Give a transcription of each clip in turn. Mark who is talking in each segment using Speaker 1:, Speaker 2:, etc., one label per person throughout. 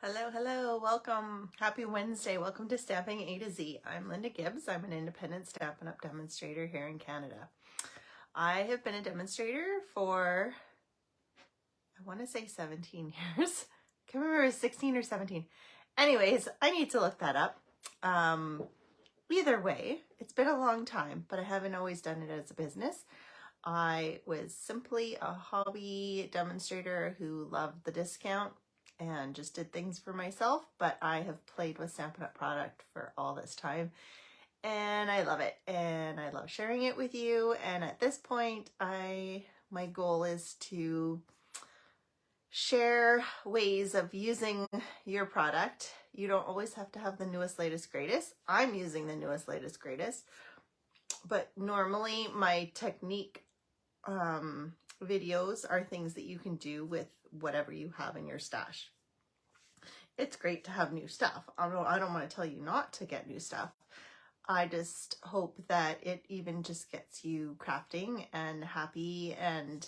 Speaker 1: Hello, hello, welcome. Happy Wednesday. Welcome to Stamping A to Z. I'm Linda Gibbs. I'm an independent Stampin' Up! Demonstrator here in Canada. I have been a demonstrator for, I want to say 17 years. I can't remember if it was 16 or 17. Anyways, I need to look that up. Either way, it's been a long time, but I haven't always done it as a business. I was simply a hobby demonstrator who loved the discount and just did things for myself, but I have played with Stampin' Up! Product for all this time and I love it and I love sharing it with you. And at this point, my goal is to share ways of using your product. You don't always have to have the newest, latest, greatest. I'm using the newest, latest, greatest, but normally my technique videos are things that you can do with whatever you have in your stash. It's great to have new stuff. I don't want to tell you not to get new stuff. I just hope that it even just gets you crafting and happy, and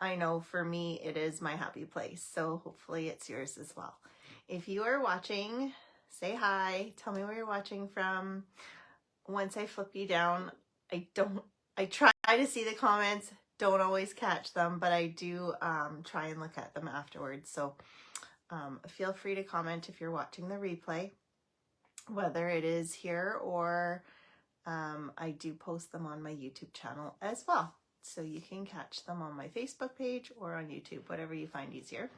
Speaker 1: I know for me it is my happy place, so hopefully it's yours as well. If you are watching, say hi, tell me where you're watching from. Once I flip you down, I try to see the comments, don't always catch them, but I do try and look at them afterwards. So feel free to comment if you're watching the replay, whether it is here or I do post them on my YouTube channel as well. So you can catch them on my Facebook page or on YouTube, whatever you find easier.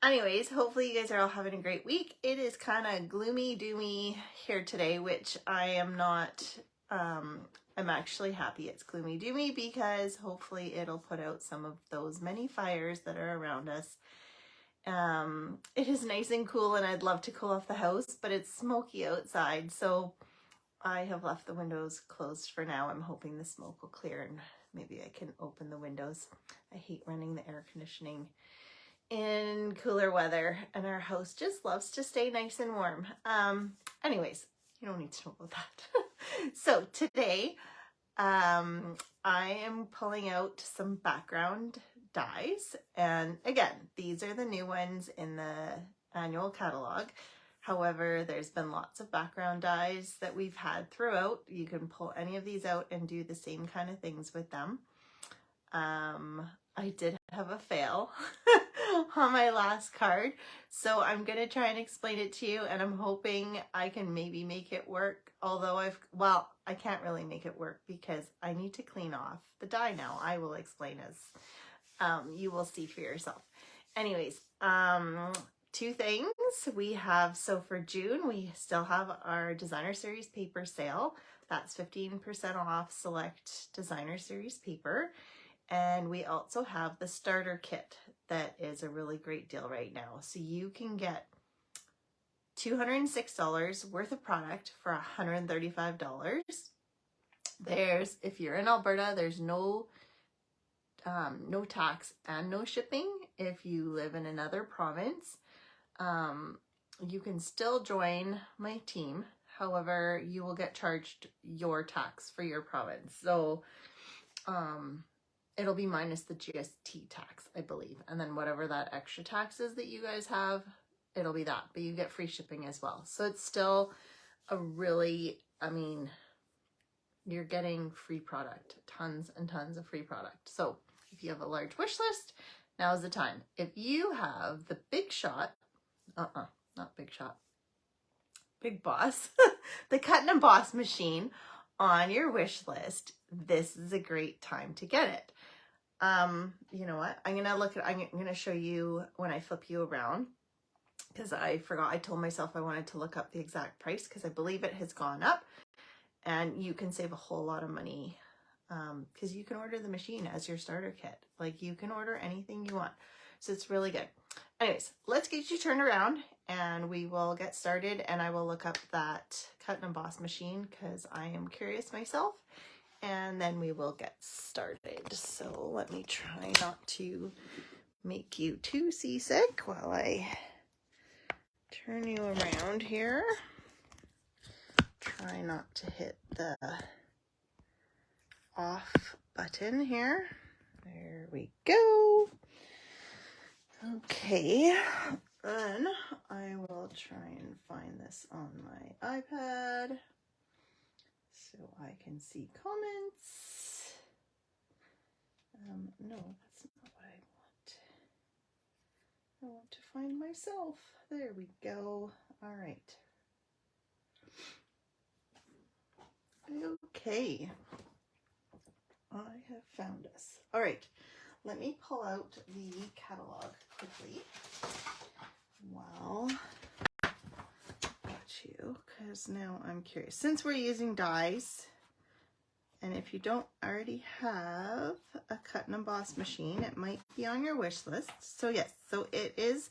Speaker 1: Anyways, hopefully you guys are all having a great week. It is kind of gloomy, doomy here today, which I am not. I'm actually happy it's gloomy, doomy because hopefully it'll put out some of those many fires that are around us. It is nice and cool and I'd love to cool off the house, but it's smoky outside, so I have left the windows closed for now. I'm hoping the smoke will clear and maybe I can open the windows. I hate running the air conditioning in cooler weather, and our house just loves to stay nice and warm. Anyways, you don't need to know about that. So today, I am pulling out some background dies, and again, these are the new ones in the annual catalog. However, there's been lots of background dies that we've had throughout. You can pull any of these out and do the same kind of things with them. I did have a fail on my last card, so I'm going to try and explain it to you, and I'm hoping I can maybe make it work, although I can't really make it work because I need to clean off the die now. I will explain as you will see for yourself. Anyways, two things we have. So for June, we still have our Designer Series paper sale. That's 15% off select Designer Series paper. And we also have the starter kit that is a really great deal right now. So you can get $206 worth of product for $135. If you're in Alberta, there's no tax and no shipping. If you live in another province, you can still join my team. However, you will get charged your tax for your province. So, it'll be minus the GST tax, I believe. And then whatever that extra tax is that you guys have, it'll be that. But you get free shipping as well. So it's still a really, you're getting free product. Tons and tons of free product. So if you have a large wish list, now's the time. If you have the Big Shot, not Big Shot, Big Boss, the cut and emboss machine on your wish list, this is a great time to get it. You know what? I'm gonna show you when I flip you around, because I forgot. I told myself I wanted to look up the exact price because I believe it has gone up, and you can save a whole lot of money because you can order the machine as your starter kit. Like, you can order anything you want, so it's really good. Anyways, let's get you turned around and we will get started, and I will look up that cut and emboss machine because I am curious myself, and then we will get started. So let me try not to make you too seasick while I turn you around here. Try not to hit the off button here. There we go. Okay, then I will try and find this on my iPad so I can see comments. No, that's not what I want. I want to find myself. There we go. All right. Okay. I have found us. All right. Let me pull out the catalog quickly. Well, got you, because now I'm curious. Since we're using dies, and if you don't already have a cut and emboss machine, it might be on your wish list. So yes, so it is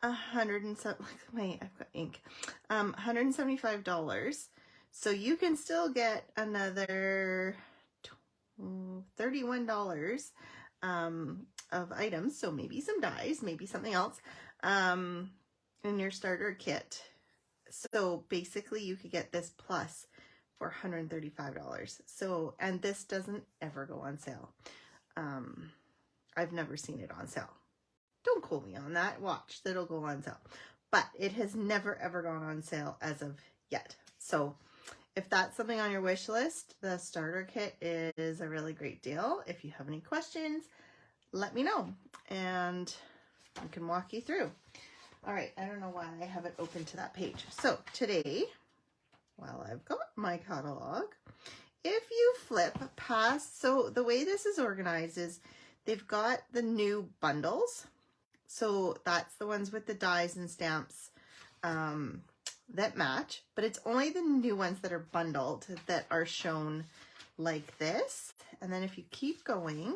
Speaker 1: $175. So you can still get another $31 of items. So maybe some dies, maybe something else in your starter kit. So basically you could get this plus for $135. So, and this doesn't ever go on sale. I've never seen it on sale. Don't quote me on that. Watch, that'll go on sale. But it has never ever gone on sale as of yet. So if that's something on your wish list, the starter kit is a really great deal. If you have any questions, let me know and I can walk you through. All right, I don't know why I have it open to that page. So today, while I've got my catalog, if you flip past, so the way this is organized is they've got the new bundles. So that's the ones with the dies and stamps that match, but it's only the new ones that are bundled that are shown like this. And then if you keep going,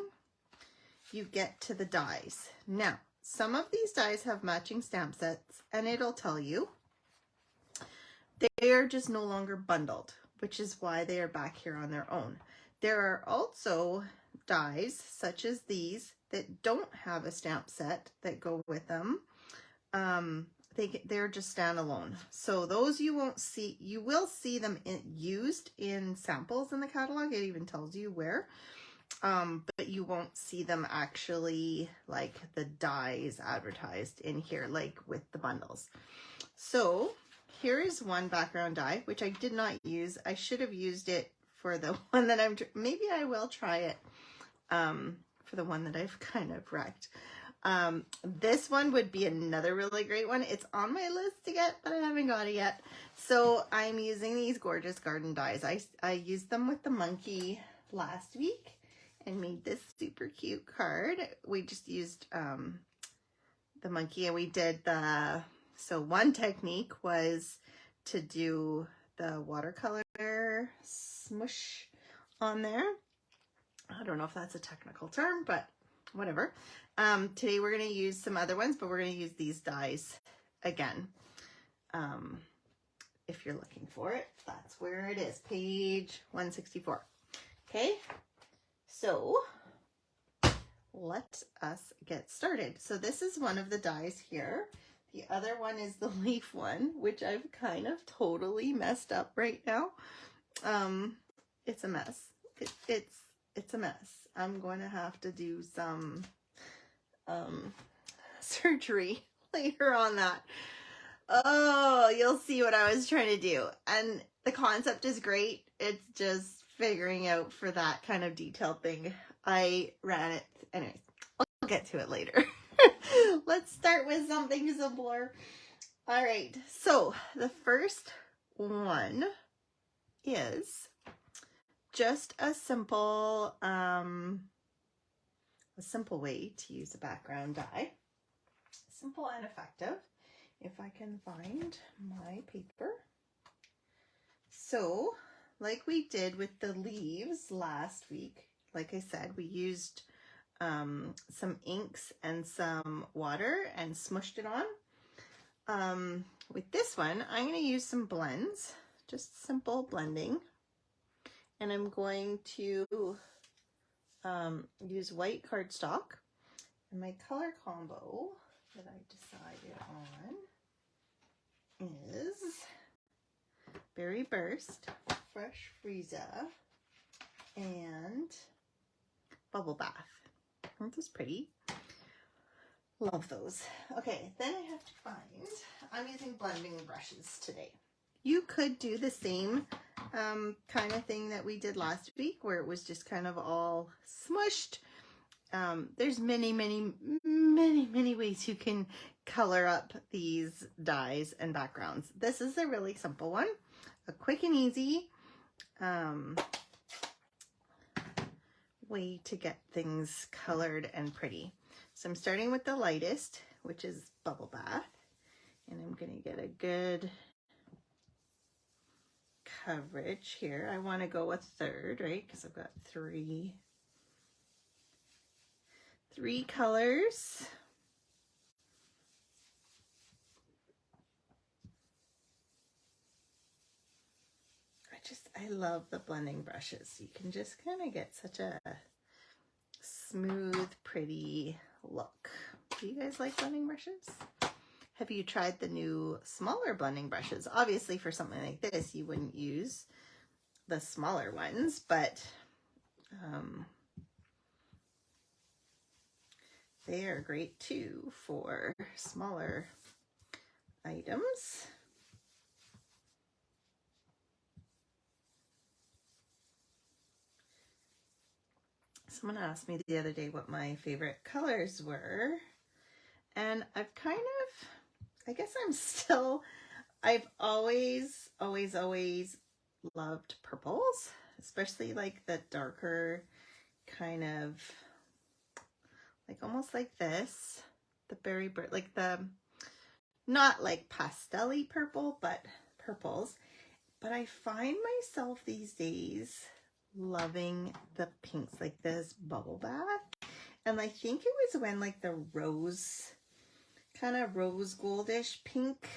Speaker 1: you get to the dies. Now, some of these dies have matching stamp sets, and it'll tell you they are just no longer bundled, which is why they are back here on their own. There are also dies such as these that don't have a stamp set that go with them. They're just standalone. So those you won't see. You will see them used in samples in the catalog. It even tells you where. But you won't see them actually, like the dies advertised in here, like with the bundles. So here is one background die, which I did not use. I should have used it for the one that maybe I will try it for the one that I've kind of wrecked. This one would be another really great one. It's on my list to get, but I haven't got it yet. So I'm using these gorgeous garden dies. I used them with the monkey last week and made this super cute card. We just used the monkey, and we did so one technique was to do the watercolor smush on there. I don't know if that's a technical term, but whatever. Today we're going to use some other ones, but we're going to use these dies again. If you're looking for it, that's where it is, page 164. Okay, so let us get started. So this is one of the dies here. The other one is the leaf one, which I've kind of totally messed up right now. It's a mess. It's a mess. I'm going to have to do some surgery later on that. Oh, you'll see what I was trying to do. And the concept is great. It's just figuring out for that kind of detailed thing. I ran it. Anyways, I'll get to it later. Let's start with something simpler. All right. So the first one is just a simple way to use a background die. Simple and effective. If I can find my paper. So, like we did with the leaves last week, like I said, we used some inks and some water and smushed it on. With this one, I'm going to use some blends, just simple blending. And I'm going to use white cardstock. And my color combo that I decided on is Berry Burst, Fresh Frieza, and Bubble Bath. Aren't those pretty? Love those. Okay, then I have have to find. I'm using blending brushes today. You could do the same kind of thing that we did last week where it was just kind of all smushed. There's many ways you can color up these dyes and backgrounds. This is a really simple one, a quick and easy way to get things colored and pretty. So I'm starting with the lightest, which is Bubble Bath, and I'm going to get a good coverage here. I want to go a third, right? Because I've got three colors. I love the blending brushes. You can just kind of get such a smooth, pretty look. Do you guys like blending brushes? Have you tried the new smaller blending brushes? Obviously for something like this, you wouldn't use the smaller ones, but they are great too for smaller items. Someone asked me the other day what my favorite colors were, and I guess I've always loved purples, especially like the darker kind of, like almost like this, the berry bird, like the, not like pastel-y purple, but purples. But I find myself these days loving the pinks, like this Bubble Bath. And I think it was when like the rose, kind of rose goldish pink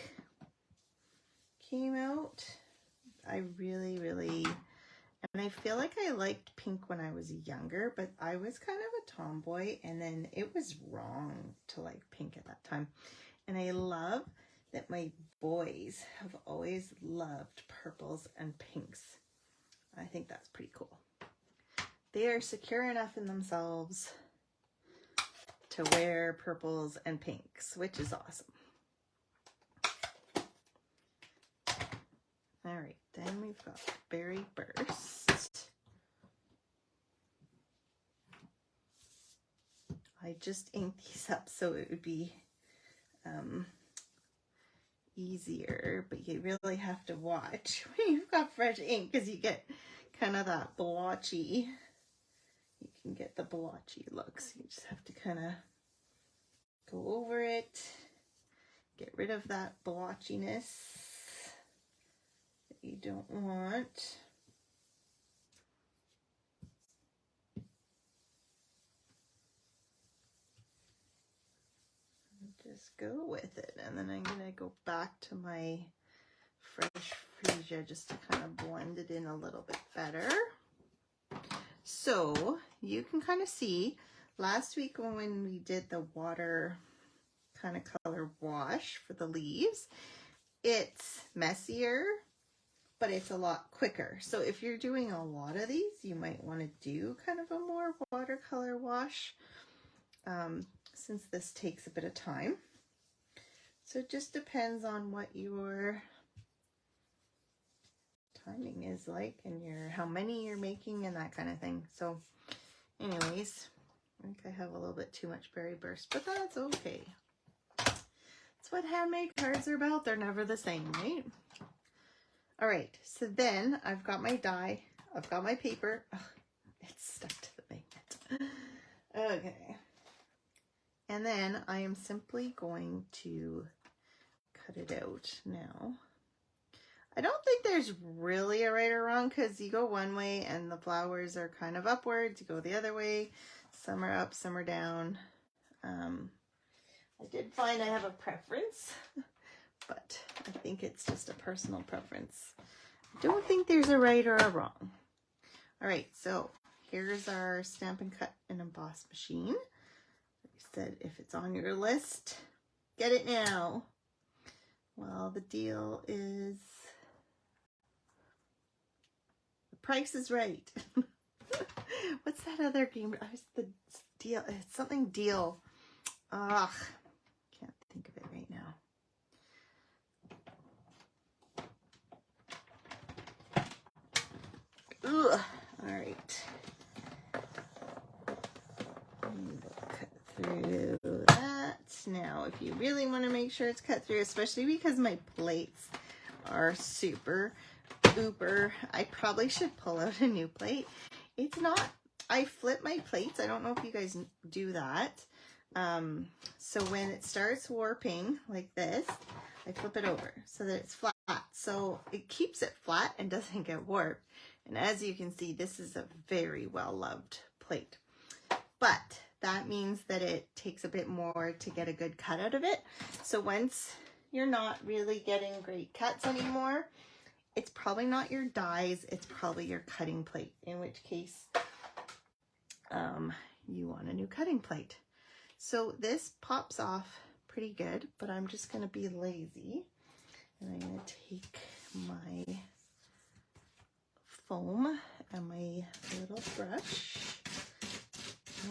Speaker 1: came out. I really, and I feel like I liked pink when I was younger, but I was kind of a tomboy, and then it was wrong to like pink at that time. And I love that my boys have always loved purples and pinks. I think that's pretty cool. They are secure enough in themselves to wear purples and pinks, which is awesome. All right, then we've got Berry Burst. I just inked these up so it would be easier, but you really have to watch when you've got fresh ink because you get kind of that blotchy, you can get the blotchy looks. You just have to kind of go over it, get rid of that blotchiness that you don't want. Just go with it, and then I'm gonna go back to my fresh freesia just to kind of blend it in a little bit better. So you can kind of see last week when we did the water kind of color wash for the leaves, it's messier, but it's a lot quicker. So if you're doing a lot of these, you might want to do kind of a more watercolor wash, since this takes a bit of time. So it just depends on what your timing is like and how many you're making and that kind of thing. So anyways, I think I have a little bit too much Berry Burst, but that's okay. That's what handmade cards are about. They're never the same, right? All right, so then I've got my die, I've got my paper. Ugh, it's stuck to the magnet. Okay. And then I am simply going to cut it out now. I don't think there's really a right or wrong because you go one way and the flowers are kind of upwards. You go the other way. Some are up, some are down. I did find I have a preference, but I think it's just a personal preference. I don't think there's a right or a wrong. All right, so here's our Stampin' Cut and Emboss machine. Said if it's on your list, get it now. Well, the deal is, the price is right. What's that other game? The deal, it's something deal. Ugh, can't think of it right now. Ugh. All right. Cut through that. Now, if you really want to make sure it's cut through, especially because my plates are super ooper, I probably should pull out a new plate. It's not, I flip my plates. I don't know if you guys do that. So when it starts warping like this, I flip it over so that it's flat. So it keeps it flat and doesn't get warped. And as you can see, this is a very well-loved plate. But that means that it takes a bit more to get a good cut out of it. So once you're not really getting great cuts anymore, it's probably not your dies, it's probably your cutting plate, in which case you want a new cutting plate. So this pops off pretty good, but I'm just going to be lazy. And I'm going to take my foam and my little brush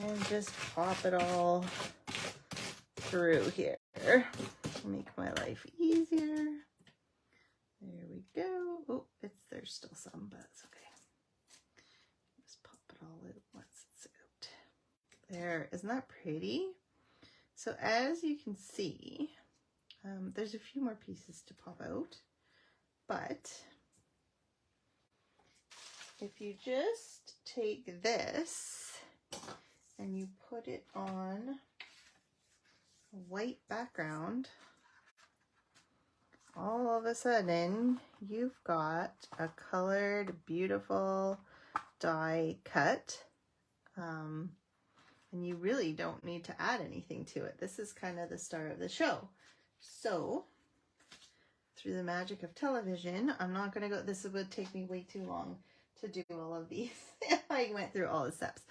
Speaker 1: and just pop it all through here. Make my life easier. There we go. Oh, there's still some, but it's okay. Just pop it all out once it's out. There, isn't that pretty? So as you can see, there's a few more pieces to pop out, but if you just take this and you put it on a white background, all of a sudden you've got a colored, beautiful die cut. And you really don't need to add anything to it. This is kind of the star of the show. So, through the magic of television, I'm not going to go, this would take me way too long to do all of these. I went through all the steps.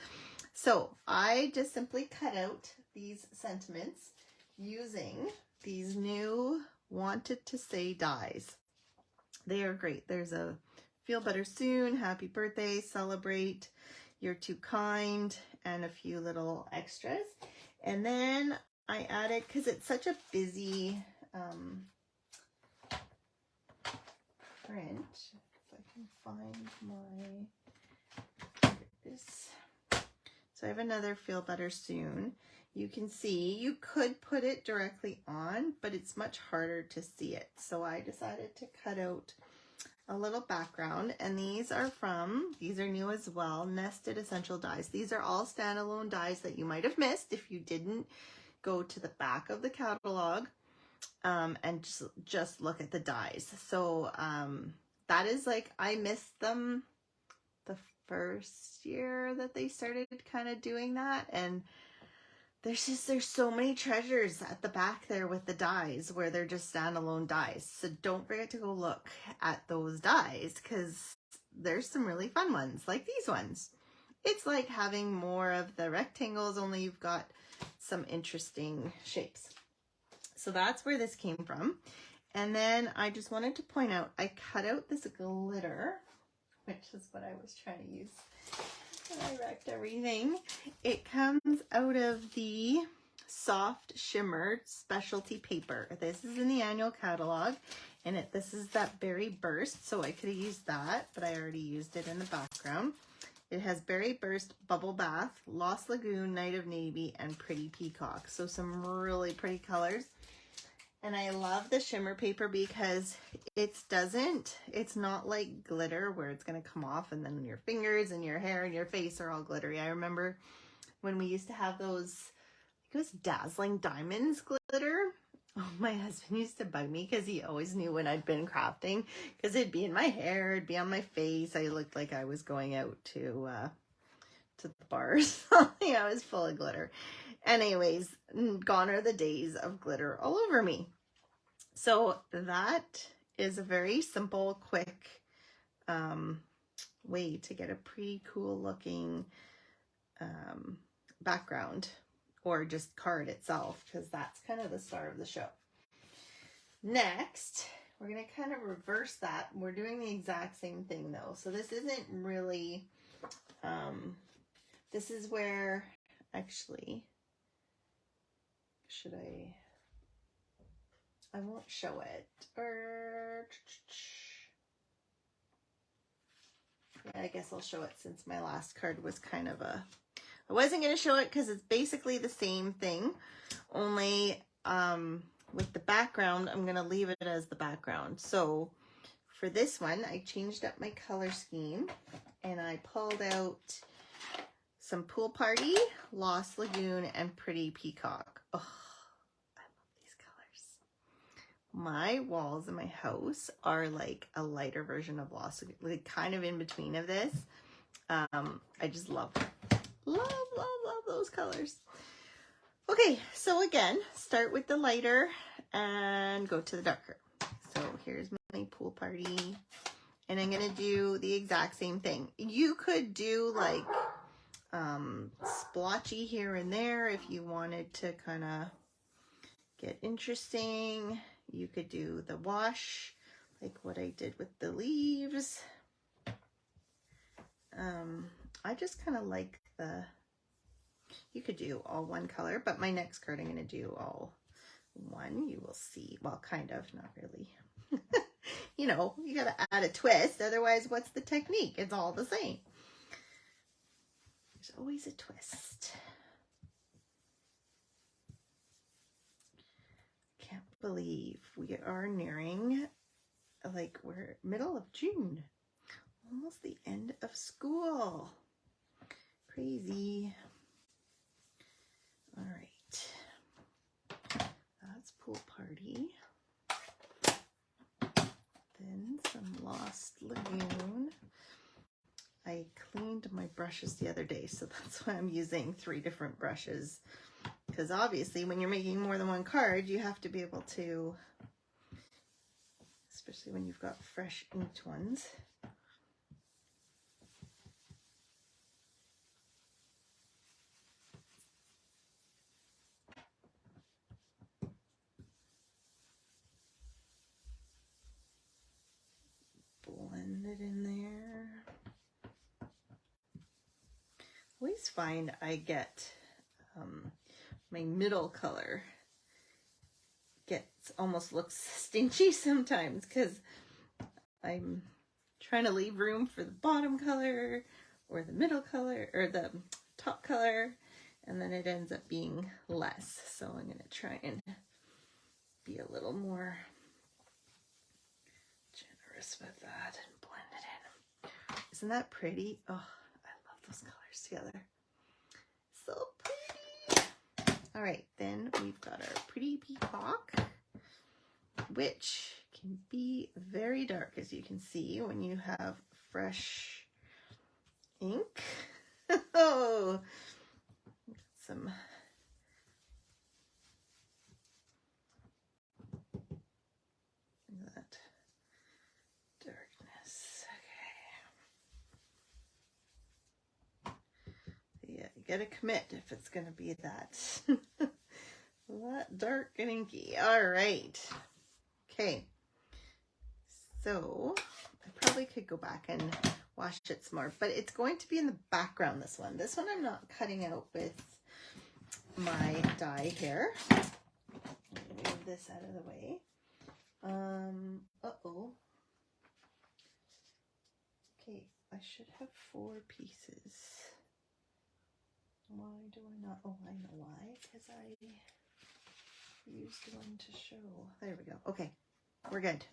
Speaker 1: So, I just simply cut out these sentiments using these new Wanted to Say dies. They are great. There's a Feel Better Soon, Happy Birthday, Celebrate, You're Too Kind, and a few little extras. And then I added, because it's such a busy print, if I can find my, this. So I have another Feel Better Soon. You can see, you could put it directly on, but it's much harder to see it. So I decided to cut out a little background, and these are new as well, Nested Essential Dies. These are all standalone dies that you might have missed if you didn't go to the back of the catalog and just look at the dies. So that is like, I missed them the first year that they started kind of doing that, and there's so many treasures at the back there with the dies where they're just standalone dies. So don't forget to go look at those dies, because there's some really fun ones like these ones. It's like having more of the rectangles, only you've got some interesting shapes. So that's where this came from. And then I just wanted to point out, I cut out this glitter, which is what I was trying to use. I wrecked everything. It comes out of the Soft Shimmer Specialty Paper. This is in the annual catalog, and this is that Berry Burst, so I could have used that, but I already used it in the background. It has Berry Burst, Bubble Bath, Lost Lagoon, Night of Navy, and Pretty Peacock. So some really pretty colors. And I love the shimmer paper because it's not like glitter where it's going to come off and then your fingers and your hair and your face are all glittery. I remember when we used to have those, it was Dazzling Diamonds glitter. Oh, my husband used to bug me because he always knew when I'd been crafting, because it'd be in my hair, it'd be on my face. I looked like I was going out to the bars. I was full of glitter. Anyways, gone are the days of glitter all over me. So that is a very simple, quick way to get a pretty cool looking background, or just card itself, because that's kind of the star of the show. Next, we're going to kind of reverse that. We're doing the exact same thing though. So this isn't really, this is where, actually, I won't show it. Yeah, I guess I'll show it since my last card was kind of a... I wasn't going to show it because it's basically the same thing, only with the background, I'm going to leave it as the background. So for this one, I changed up my color scheme and I pulled out some Pool Party, Lost Lagoon, and Pretty Peacock. Oh, I love these colors. My walls in my house are like a lighter version of Lost Lagoon, like kind of in between of this. I just love those colors. Okay, so again, start with the lighter and go to the darker. So here's my Pool Party, and I'm gonna do the exact same thing. You could do like splotchy here and there if you wanted to kind of get interesting. You could do the wash like what I did with the leaves. I just kind of like the, you could do all one color, but my next card I'm going to do all one. You will see. Well, kind of, not really. You know, you got to add a twist. Otherwise, what's the technique? It's all the same. There's always a twist. Can't believe we are nearing, like, we're middle of June. Almost the end of school. Crazy. All right. That's Pool Party. Then some Lost Lagoon. I cleaned my brushes the other day, so that's why I'm using 3 different brushes. Because obviously when you're making more than one card, you have to be able to, especially when you've got fresh inked ones. Blend it in there. Always find I get my middle color almost looks stingy sometimes because I'm trying to leave room for the bottom color or the middle color or the top color, and then it ends up being less. So I'm going to try and be a little more generous with that and blend it in. Isn't that pretty? Oh, I love those colors together. So pretty. All right, then we've got our Pretty Peacock, which can be very dark, as you can see when you have fresh ink. Oh, some that darkness. Okay. Yeah, you gotta commit if it's gonna be that that dark and inky. All right. Okay. So I probably could go back and wash it some more, but it's going to be in the background, this one. This one I'm not cutting out with my die here. Move this out of the way. Uh-oh. Okay, I should have 4 pieces. Why do I not? Oh, I know why. Because I used one to show. There we go. Okay, we're good.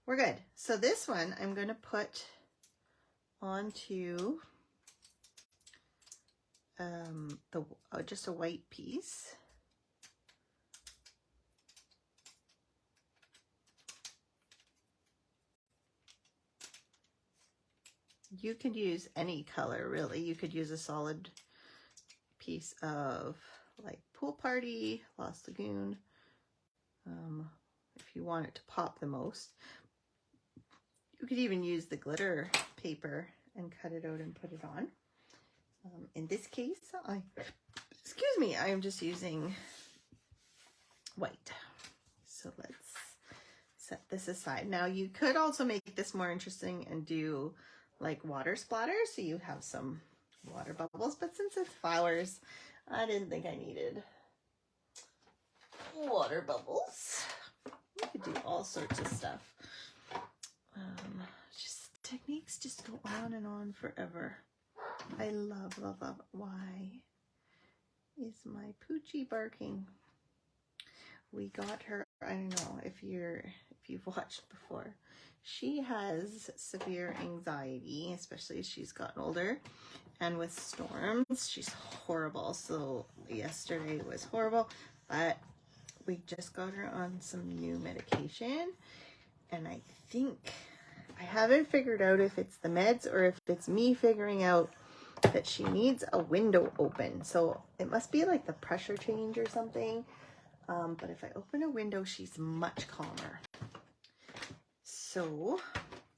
Speaker 1: We're good. So this one I'm going to put onto just a white piece. You could use any color, really. You could use a solid piece of like Pool Party, Lost Lagoon, if you want it to pop the most. You could even use the glitter paper and cut it out and put it on. In this case, I am just using white. So let's set this aside. Now you could also make this more interesting and do like water splatters, so you have some water bubbles, but since it's flowers, I didn't think I needed water bubbles. You could do all sorts of stuff. Just techniques just go on and on forever. I love, love, love. Why is my Poochie barking? We got her, I don't know if you've watched before. She has severe anxiety, especially as she's gotten older. And with storms, she's horrible. So yesterday was horrible, but we just got her on some new medication. And I think, I haven't figured out if it's the meds or if it's me figuring out that she needs a window open. So it must be like the pressure change or something. But if I open a window, she's much calmer. So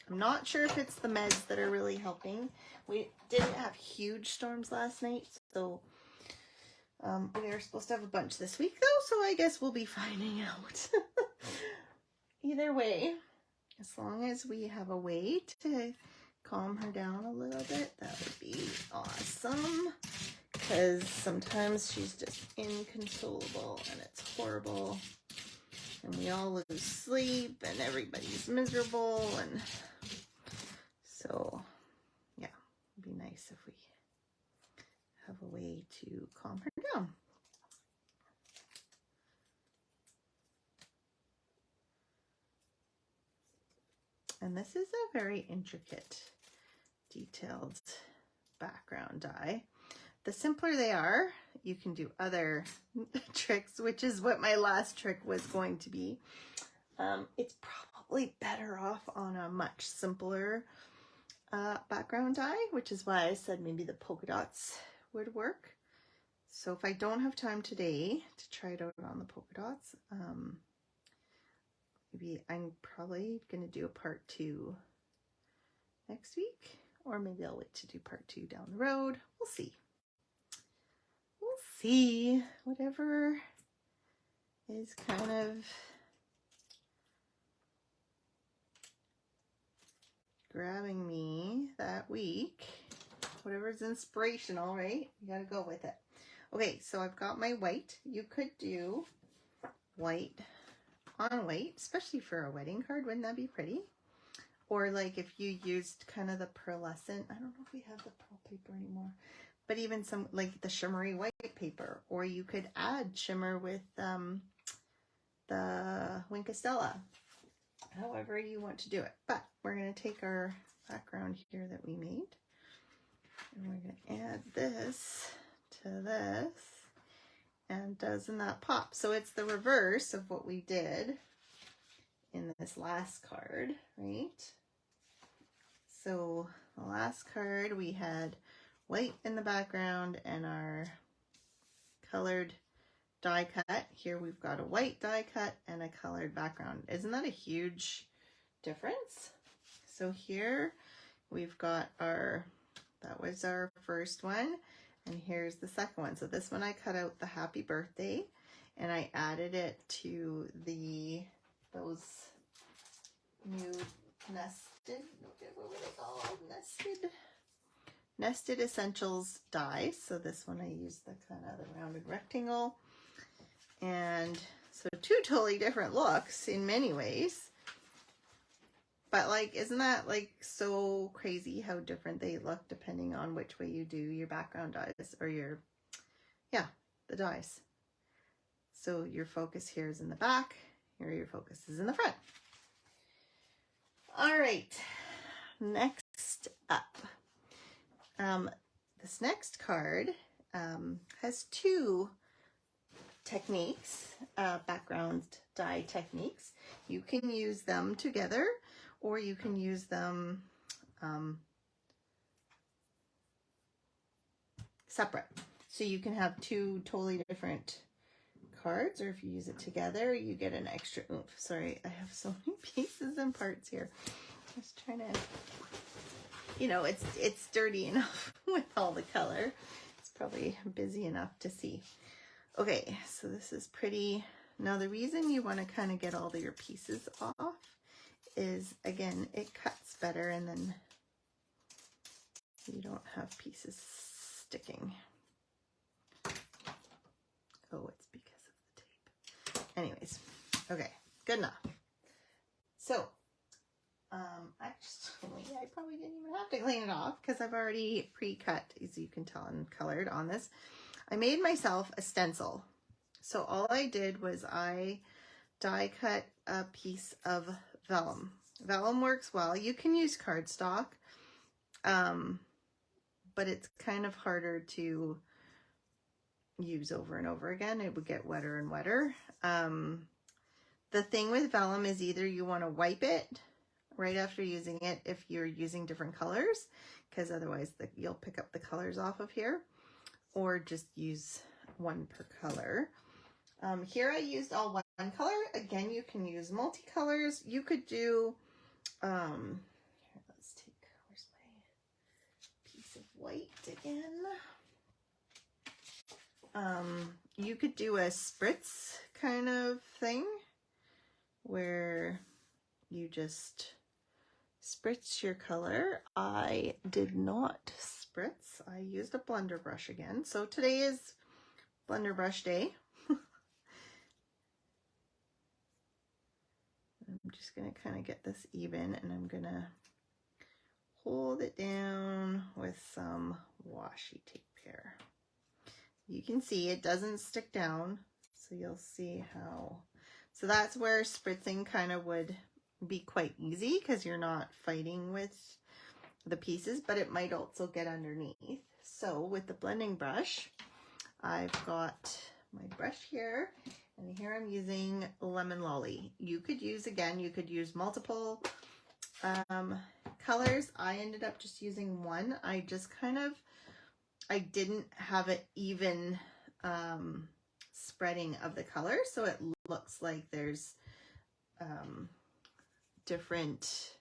Speaker 1: I'm not sure if it's the meds that are really helping. We didn't have huge storms last night, so we are supposed to have a bunch this week though, so I guess we'll be finding out. Either way, as long as we have a way to calm her down a little bit, that would be awesome. Because sometimes she's just inconsolable and it's horrible. And we all lose sleep and everybody's miserable. And so, yeah, it'd be nice if we have a way to calm her down. And this is a very intricate, detailed background die. The simpler they are, you can do other tricks, which is what my last trick was going to be. It's probably better off on a much simpler background die, which is why I said maybe the polka dots would work. So if I don't have time today to try it out on the polka dots, maybe I'm probably going to do a part 2 next week, or maybe I'll wait to do part 2 down the road. We'll see. See, whatever is kind of grabbing me that week, whatever's inspirational, right? You gotta go with it. Okay, so I've got my white. You could do white on white, especially for a wedding card. Wouldn't that be pretty? Or like if you used kind of the pearlescent, I don't know if we have the pearl paper anymore, but even some like the shimmery white paper, or you could add shimmer with the Wink of Stella, however you want to do it. But we're going to take our background here that we made, and we're going to add this to this, and doesn't that pop? So it's the reverse of what we did in this last card, right? So the last card we had white in the background and our colored die cut. Here we've got a white die cut and a colored background. Isn't that a huge difference? So here we've got our, that was our first one, and here's the second one. So this one I cut out the happy birthday and I added it to those new nested, what were they called? Nested Essentials dies. So this one I used the kind of the rounded rectangle. And so 2 totally different looks in many ways. But like, isn't that like so crazy how different they look depending on which way you do your background dies or your, yeah, the dies. So your focus here is in the back, here your focus is in the front. All right, next up. This next card has 2 techniques, background die techniques. You can use them together, or you can use them separate. So you can have 2 totally different cards, or if you use it together, you get an extra oomph. Sorry, I have so many pieces and parts here. Just trying to, you know, it's dirty enough with all the color. It's probably busy enough to see. Okay, so this is pretty. Now the reason you want to kind of get all of your pieces off is, again, it cuts better and then you don't have pieces sticking. Oh, it's because of the tape. Anyways, okay, good enough. So Actually, I probably didn't even have to clean it off because I've already pre-cut, as you can tell, and colored on this. I made myself a stencil. So all I did was I die cut a piece of vellum. Vellum works well. You can use cardstock, but it's kind of harder to use over and over again. It would get wetter and wetter. The thing with vellum is either you want to wipe it right after using it if you're using different colors, because otherwise you'll pick up the colors off of here, or just use one per color. Here I used all one color. Again, you can use multicolors. You could do, here, let's take, where's my piece of white again? You could do a spritz kind of thing where you just spritz your color. I did not spritz. I used a blender brush again. So today is blender brush day. I'm just going to kind of get this even, and I'm going to hold it down with some washi tape here. You can see it doesn't stick down, so you'll see how. So that's where spritzing kind of would be quite easy because you're not fighting with the pieces, but it might also get underneath. So with the blending brush, I've got my brush here, and here I'm using Lemon Lolly. You could use, again, you could use multiple colors. I ended up just using one. I just kind of, I didn't have an even spreading of the color, so it looks like there's different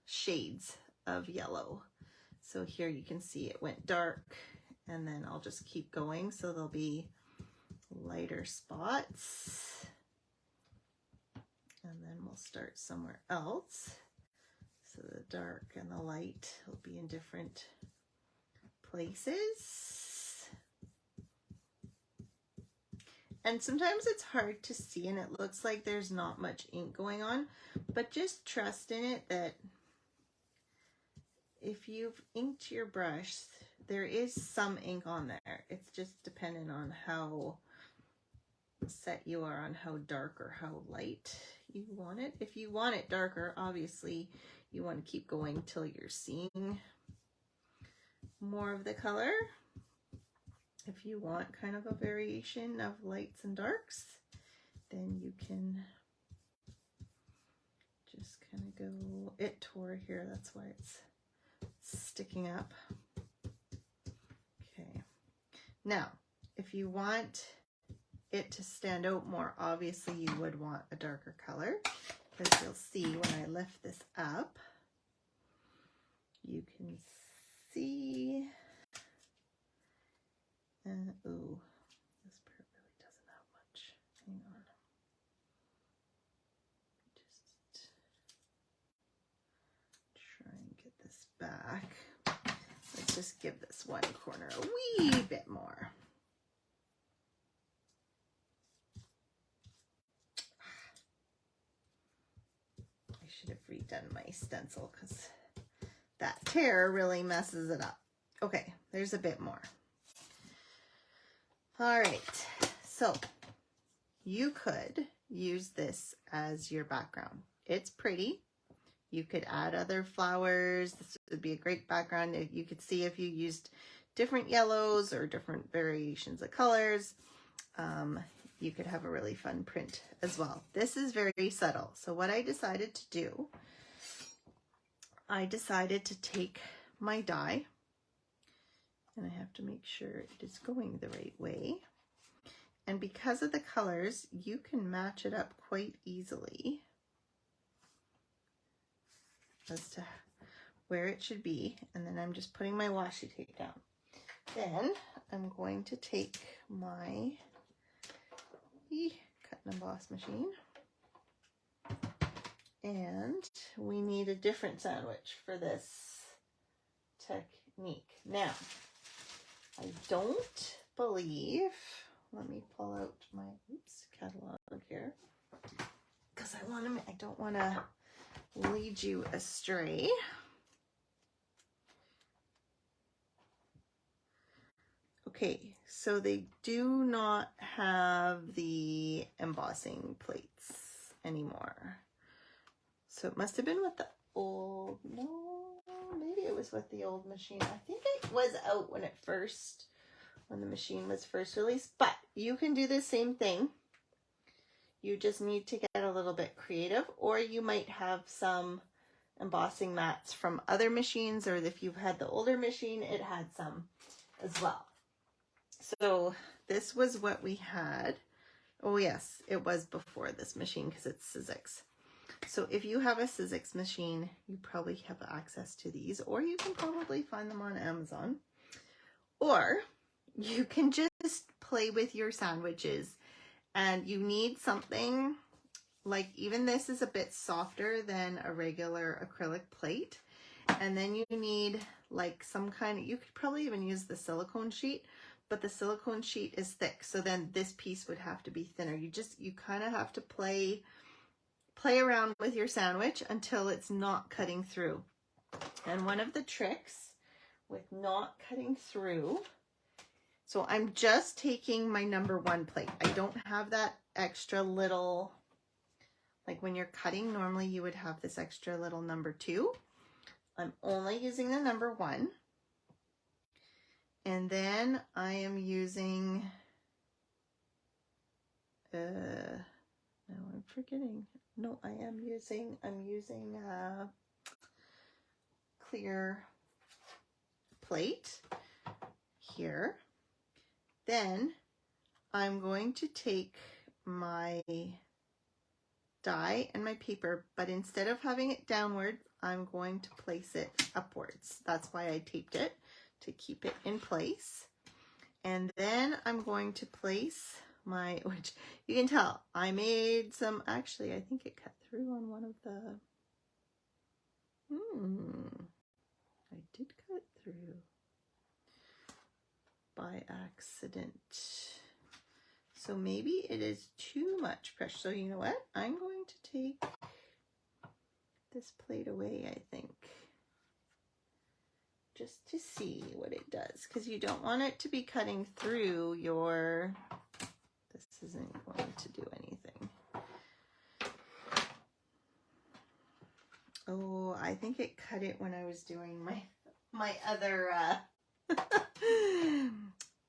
Speaker 1: shades of yellow. So here you can see it went dark, and then I'll just keep going, so there'll be lighter spots, and then we'll start somewhere else. So the dark and the light will be in different places. And sometimes it's hard to see and it looks like there's not much ink going on, but just trust in it that if you've inked your brush, there is some ink on there. It's just dependent on how set you are on how dark or how light you want it. If you want it darker, obviously you want to keep going till you're seeing more of the color. If you want kind of a variation of lights and darks, then you can just kind of go, it tore here, that's why it's sticking up. Okay, now if you want it to stand out more, obviously you would want a darker color, because you'll see when I lift this up, you can see, ooh, this part really doesn't have much. Hang on. Just try and get this back. Let's just give this one corner a wee bit more. I should have redone my stencil because that tear really messes it up. Okay, there's a bit more. All right, so you could use this as your background. It's pretty. You could add other flowers. This would be a great background. You could see if you used different yellows or different variations of colors. You could have a really fun print as well. This is very subtle. So what I decided to do, I decided to take my die, and I have to make sure it is going the right way. And because of the colors, you can match it up quite easily as to where it should be. And then I'm just putting my washi tape down. Then I'm going to take my cut and emboss machine, and we need a different sandwich for this technique. Now, I don't believe, let me pull out my catalog here, because I I don't want to lead you astray. Okay, so they do not have the embossing plates anymore. So it must have been with the old, no, maybe it was with the old machine. I think it was out when the machine was first released, but you can do the same thing. You just need to get a little bit creative, or you might have some embossing mats from other machines, or if you've had the older machine, it had some as well. So this was what we had. Oh yes, it was before this machine because it's Sizzix. So if you have a Sizzix machine, you probably have access to these, or you can probably find them on Amazon. Or you can just play with your sandwiches, and you need something like, even this is a bit softer than a regular acrylic plate. And then you need like some kind of, you could probably even use the silicone sheet, but the silicone sheet is thick. So then this piece would have to be thinner. You kind of have to play around with your sandwich until it's not cutting through. And one of the tricks with not cutting through, so I'm just taking my number 1 plate. I don't have that extra little, like when you're cutting, normally you would have this extra little number 2. I'm only using the number 1. And then I am using, no, I'm forgetting. No, I'm using clear plate here. Then I'm going to take my die and my paper, but instead of having it downward, I'm going to place it upwards. That's why I taped it, to keep it in place. And then I'm going to place my, which you can tell, I made some, actually, I think it cut through on one of the, I did cut through by accident. So maybe it is too much pressure. So you know what? I'm going to take this plate away, I think, just to see what it does, because you don't want it to be cutting through your, this isn't going to do anything. Oh, I think it cut it when I was doing my other,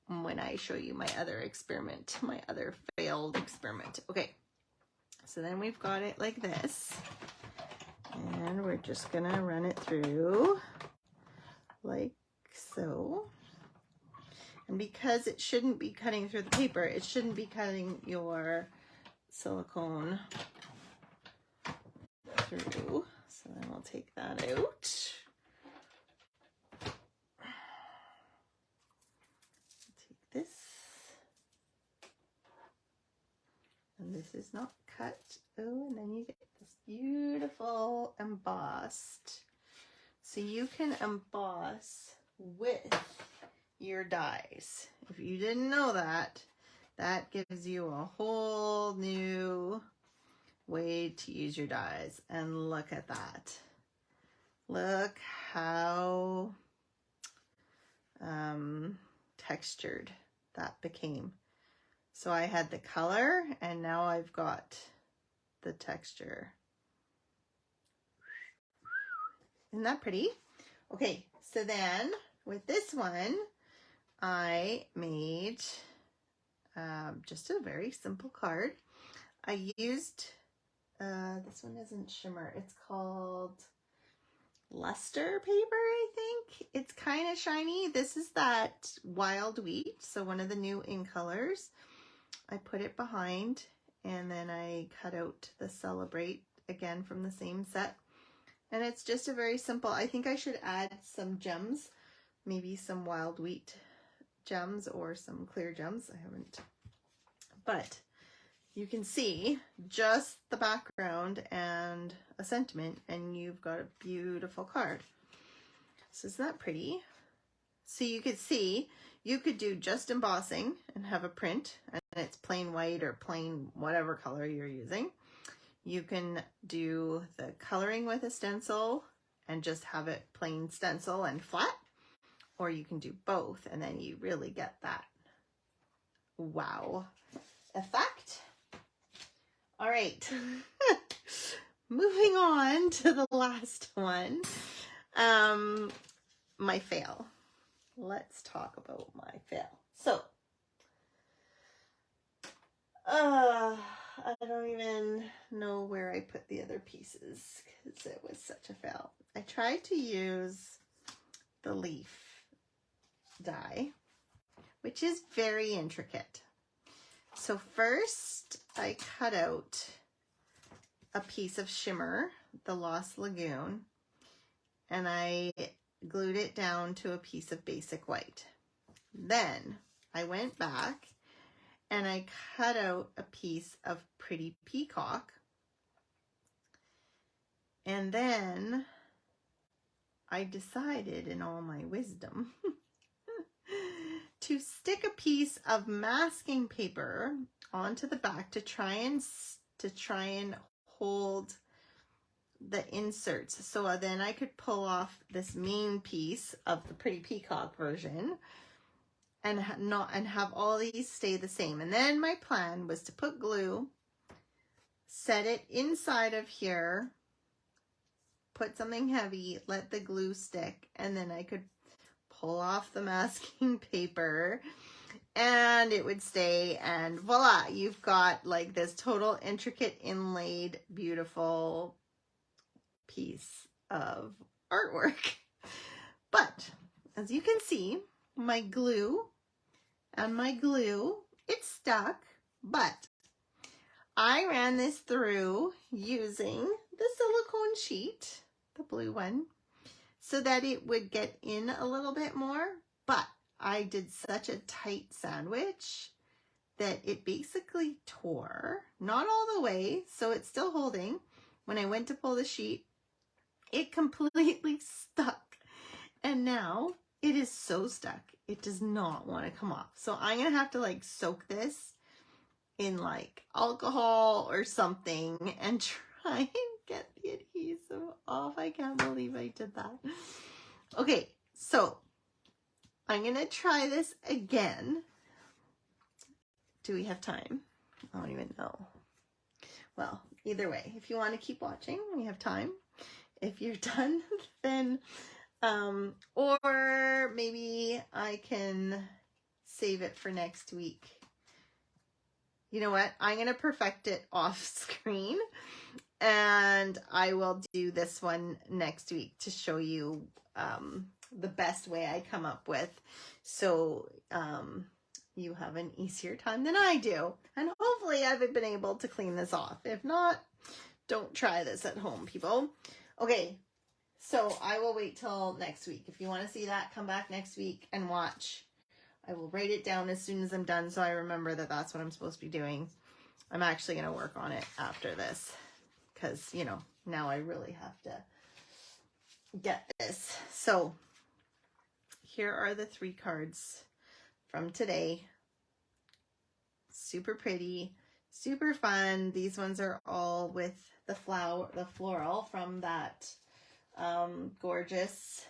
Speaker 1: when I show you my other experiment, my other failed experiment. Okay, so then we've got it like this, and we're just gonna run it through like so. And because it shouldn't be cutting through the paper, it shouldn't be cutting your silicone through. So then we'll take that out. Take this. And this is not cut. Oh, and then you get this beautiful embossed. So you can emboss with your dies. If you didn't know that, that gives you a whole new way to use your dies. And look at that. Look how textured that became. So I had the color, and now I've got the texture. Isn't that pretty? Okay, so then with this one, I made just a very simple card. I used, this one isn't shimmer, it's called luster paper, I think. It's kind of shiny. This is that wild wheat, so one of the new in colors. I put it behind, and then I cut out the Celebrate, again from the same set. And it's just a very simple, I think I should add some gems, maybe some wild wheat gems or some clear gems. I haven't, but you can see just the background and a sentiment, and you've got a beautiful card. So isn't that pretty? So you could see, you could do just embossing and have a print, and it's plain white or plain whatever color you're using. You can do the coloring with a stencil and just have it plain stencil and flat, or you can do both, and then you really get that wow effect. All right, moving on to the last one, my fail. Let's talk about my fail. So, I don't even know where I put the other pieces because it was such a fail. I tried to use the leaf die, which is very intricate. So first I cut out a piece of shimmer, the Lost Lagoon, and I glued it down to a piece of basic white. Then I went back and I cut out a piece of Pretty Peacock. And then I decided, in all my wisdom, to stick a piece of masking paper onto the back to try and hold the inserts. So then I could pull off this main piece of the Pretty Peacock version and have all these stay the same. And then my plan was to put glue, set it inside of here, put something heavy, let the glue stick, and then I could pull off the masking paper and it would stay, and voila, you've got like this total intricate inlaid beautiful piece of artwork. But as you can see, my glue, it stuck, but I ran this through using the silicone sheet, the blue one, so that it would get in a little bit more, but I did such a tight sandwich that it basically tore, not all the way, so it's still holding. When I went to pull the sheet, it completely stuck, and now it is so stuck, it does not want to come off. So I'm gonna have to like soak this in like alcohol or something and try and get the adhesive off. I can't believe I did that. Okay, so I'm gonna try this again. Do we have time? I don't even know. Well, either way, if you want to keep watching, we have time. If you're done, then or maybe I can save it for next week. You know what? I'm going to perfect it off screen, and I will do this one next week to show you the best way I come up with, so you have an easier time than I do. And hopefully I've been able to clean this off. If not, don't try this at home, people. Okay, so I will wait till next week. If you want to see that, come back next week and watch. I will write it down as soon as I'm done so I remember that that's what I'm supposed to be doing. I'm actually going to work on it after this because, you know, now I really have to get this. So here are the 3 cards from today. Super pretty, super fun. These ones are all with the floral from that gorgeous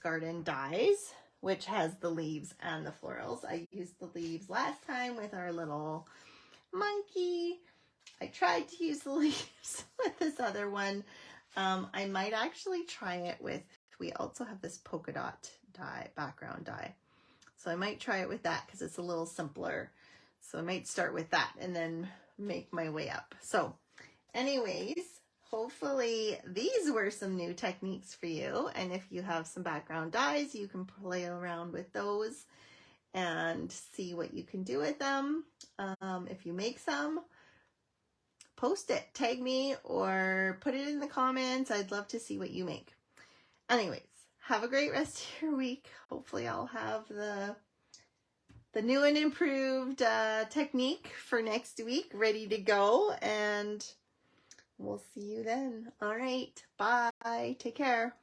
Speaker 1: garden dies, which has the leaves and the florals. I used the leaves last time with our little monkey. I tried to use the leaves with this other one. I might actually try it with, we also have this polka dot die, background die. So I might try it with that because it's a little simpler. So I might start with that and then make my way up. So anyways, hopefully these were some new techniques for you. And if you have some background dies, you can play around with those and see what you can do with them. If you make some, post it, tag me, or put it in the comments. I'd love to see what you make. Anyways, have a great rest of your week. Hopefully I'll have the new and improved technique for next week ready to go, and we'll see you then. All right, bye. Take care.